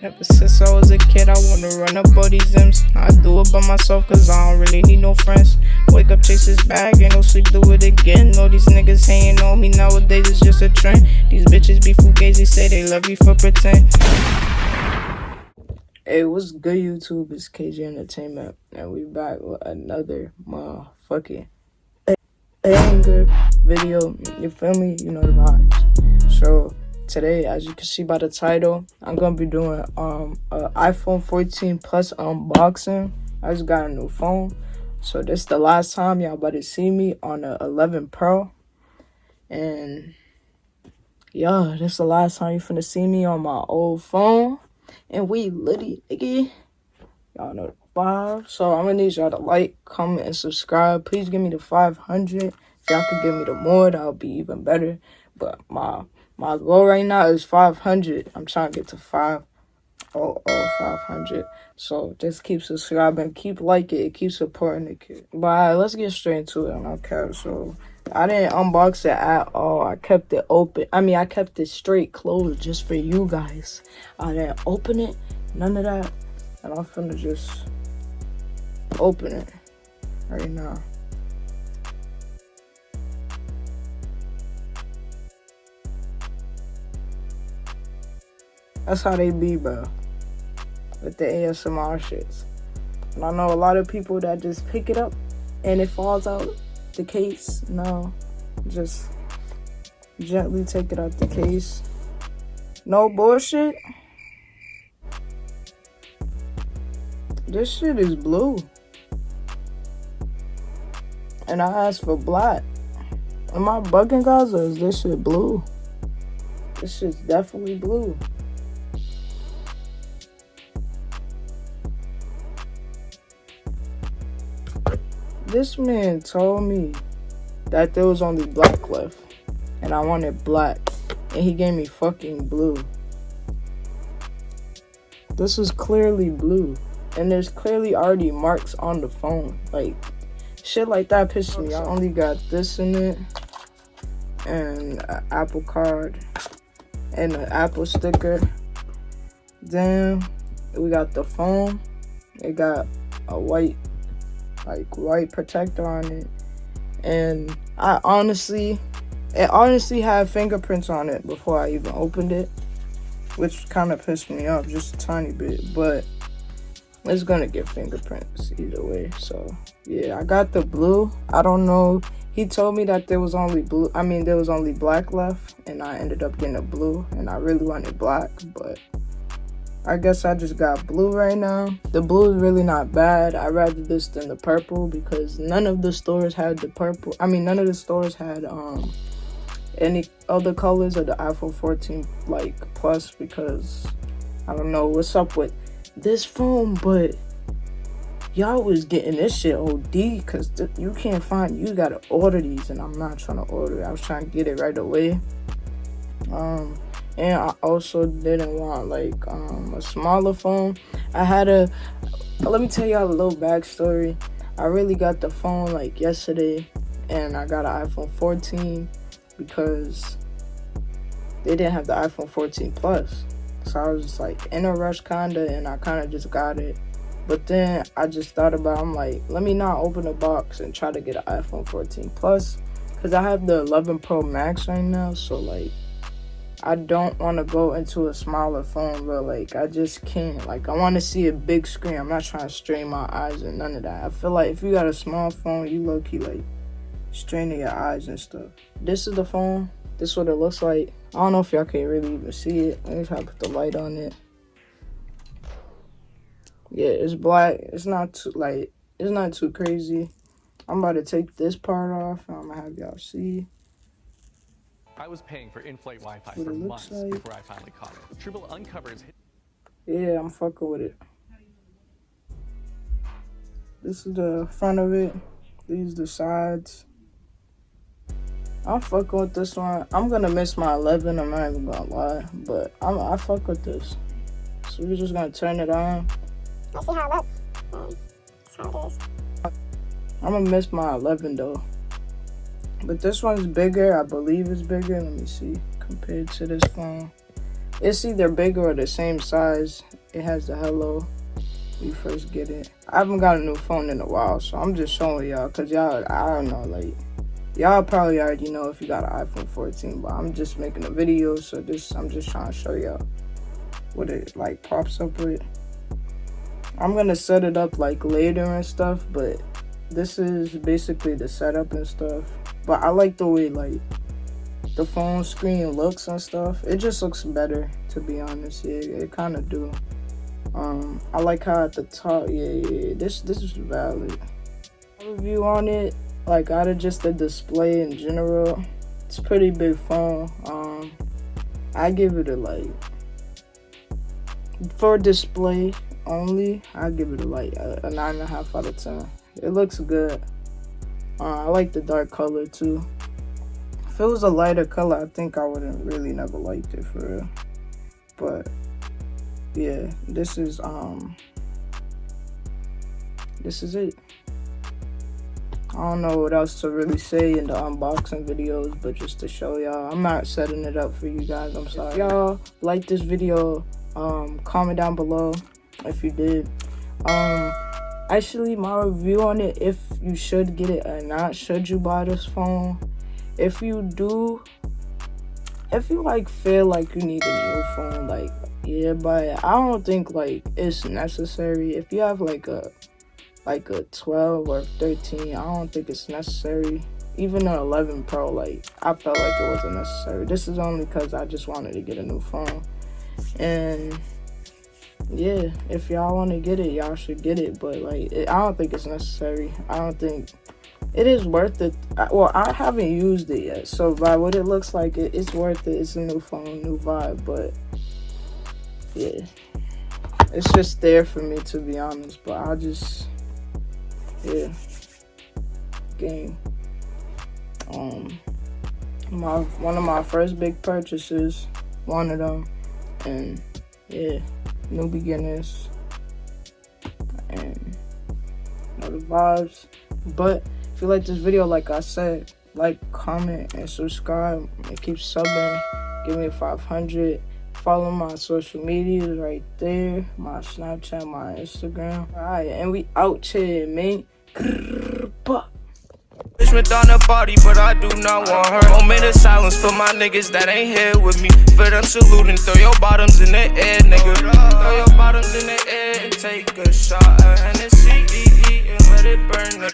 Ever since I was a kid, I wanna run up all these M's. I do it by myself cause I don't really need no friends. Wake up, chase this bag, ain't no sleep, do it again. All these niggas hating on me nowadays, it's just a trend. These bitches be fugazi, say they love you for pretend. Hey, what's good, YouTube? It's KJ Entertainment, and we back with another motherfucking anger video. You feel me? You know the vibes. So today, as you can see by the title, I'm gonna be doing a iPhone 14 Plus unboxing. I just got a new phone, so this is the last time y'all about to see me on a 11 Pro, and yeah, this is the last time you finna see me on my old phone. And we litty, nigga. Y'all know the vibe. So I'm gonna need y'all to like, comment, and subscribe. Please give me the 500. If y'all could give me the more, that would be even better. But my goal right now is 500. I'm trying to get to 500. So just keep subscribing, keep liking it, keep supporting the kid. But alright, let's get straight into it. Okay, so I didn't unbox it at all. I kept it open. I kept it straight closed just for you guys. I didn't open it, none of that. And I'm finna just open it right now. That's how they be, bro, with the ASMR shits. And I know a lot of people that just pick it up and it falls out the case. No, just gently take it out the case. No bullshit. This shit is blue, and I asked for black. Am I bugging, guys, or is this shit blue? This shit's definitely blue. This man told me that there was only black left, and I wanted black, and he gave me fucking blue. This is clearly blue, and there's clearly already marks on the phone. Like, shit like that pisses me off. I only got this in it, and an Apple card, and an Apple sticker. Then we got the phone. It got a white protector on it, and it honestly had fingerprints on it before I even opened it, which kind of pissed me off just a tiny bit, but it's gonna get fingerprints either way. So yeah, I got the blue. I don't know, he told me that there was only black left, and I ended up getting a blue, and I really wanted black, but I guess I just got blue right now. The blue is really not bad. I'd rather this than the purple because none of the stores had the purple. None of the stores had any other colors of the iPhone 14 Plus, because I don't know what's up with this phone, but y'all was getting this shit OD because you can't find, you gotta order these, and I'm not trying to order it. I was trying to get it right away. And I also didn't want a smaller phone. Let me tell y'all a little backstory. I really got the phone yesterday, and I got an iPhone 14 because they didn't have the iPhone 14 Plus. So I was just in a rush kinda, and I kinda just got it. But then I just thought about, I'm like, let me not open the box and try to get an iPhone 14 Plus, because I have the 11 Pro Max right now, so I don't want to go into a smaller phone, bro. I just can't. I want to see a big screen. I'm not trying to strain my eyes and none of that. I feel like if you got a small phone, you low-key, straining your eyes and stuff. This is the phone. This is what it looks like. I don't know if y'all can really even see it. Let me try to put the light on it. Yeah, it's black. It's not too crazy. I'm about to take this part off, and I'm going to have y'all see. I was paying for in-flight Wi-Fi for months before I finally caught it. Triple uncovers. Yeah, I'm fucking with it. This is the front of it. These are the sides. I'm fucking with this one. I'm gonna miss my 11. I'm not even gonna lie, but I fuck with this. So we're just gonna turn it on. Let's see how it looks. That's how it is. I'm gonna miss my 11 though. But this one's bigger. I believe it's bigger. Let me see. Compared to this phone. It's either bigger or the same size. It has the hello when you first get it. I haven't got a new phone in a while, so I'm just showing y'all, because y'all, I don't know, like, y'all probably already know if you got an iPhone 14, but I'm just making a video, so I'm just trying to show y'all what it like pops up with. I'm gonna set it up like later and stuff, but this is basically the setup and stuff. But I like the way like the phone screen looks and stuff. It just looks better, to be honest. Yeah, it kind of do. I like how at the top, yeah, this is valid. Review on it, like out of just the display in general, it's a pretty big phone. I give it a like, for display only, I give it a like a 9.5 out of 10. It looks good. I like the dark color too. If it was a lighter color, I think I wouldn't really never liked it for real. But yeah, this is it. I don't know what else to really say in the unboxing videos, but just to show y'all. I'm not setting it up for you guys, I'm sorry. If y'all like this video, comment down below if you did. Actually, my review on it, if you should get it or not, should you buy this phone. If you do, if you like feel like you need a new phone, like, yeah, but I don't think like it's necessary. If you have like a 12 or 13, I don't think it's necessary. Even an 11 Pro, like, I felt like it wasn't necessary. This is only because I just wanted to get a new phone. And yeah, if y'all want to get it, y'all should get it. But like, I don't think it's necessary. I don't think it is worth it. Well, I haven't used it yet, so by what it looks like, it's worth it. It's a new phone, new vibe. But yeah, it's just there for me, to be honest. But I just, yeah, game. One of my first big purchases, one of them, and yeah, new beginners, and know the vibes. But if you like this video, like I said, like, comment, and subscribe, and keep subbing. Give me 500. Follow my social medias right there, my Snapchat, my Instagram. Alright, and we out here, man. Bitch went on a party, but I do not want her. Moment of silence for my niggas that ain't here with me. For them saluting, throw your bottoms in the air, nigga. Throw your bottoms in the air and take a shot at Hennessy and let it burn.